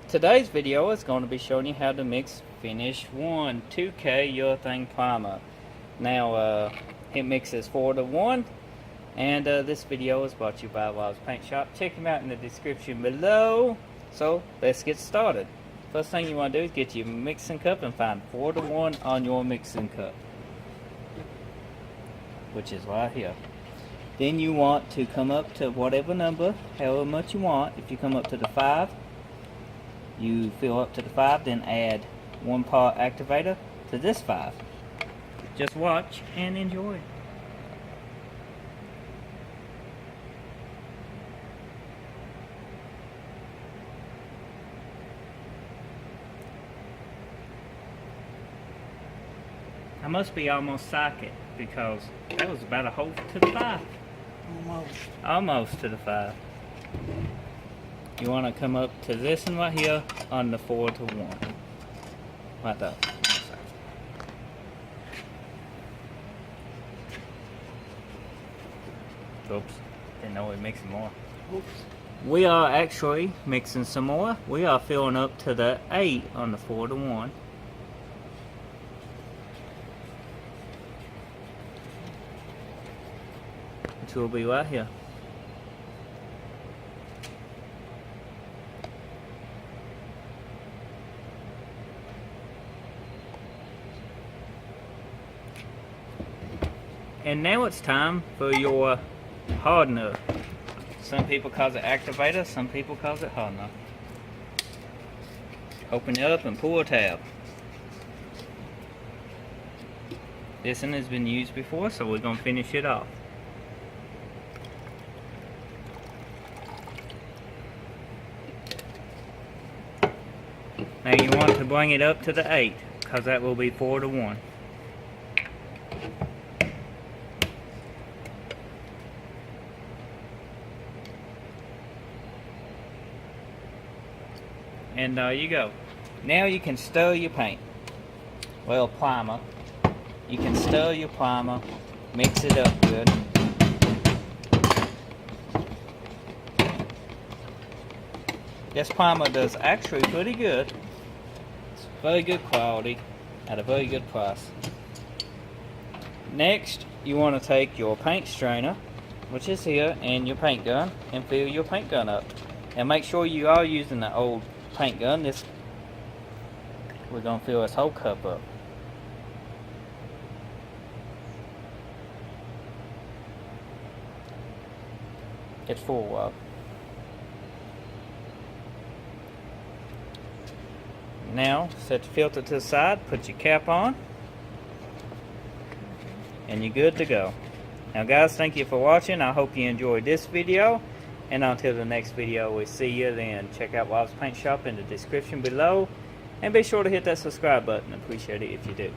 Today's video is going to be showing you how to mix Finish 1 2K urethane primer. Now it mixes 4 to 1, and this video is brought to you by Bob's Paint Shop. Check him out in the description below. So let's get started. First thing you want to do is get your mixing cup and find 4 to 1 on your mixing cup, which is right here. Then you want to come up to whatever number, however much you want. If you come up to the 5, you fill up to the 5, then add 1 part activator to this 5. Just watch and enjoy. I must be almost psychic because that was about a whole to the 5. Almost to the 5. You want to come up to this one right here on the 4 to 1. Right there. Oops. Didn't know we were mixing more. Oops. We are actually mixing some more. We are filling up to the 8 on the 4 to 1. Which will be right here. And now it's time for your hardener. Some people call it activator, some people call it hardener. Open it up and pull a tab. This one has been used before, so we're going to finish it off. Now you want to bring it up to the 8, because that will be 4 to 1. And there you go. Now you can stir your paint. Well, primer. You can stir your primer, mix it up good. This primer does actually pretty good. It's very good quality at a very good price. Next, you want to take your paint strainer, which is here, and your paint gun, and fill your paint gun up. And make sure you are using the old paint gun. We're going to fill this whole cup up. It's full up. Now set the filter to the side, put your cap on, and you're good to go. Now guys, thank you for watching. I hope you enjoyed this video, and until the next video, we'll see you then. Check out Bob's Paint Shop in the description below, and be sure to hit that subscribe button. Appreciate it if you do.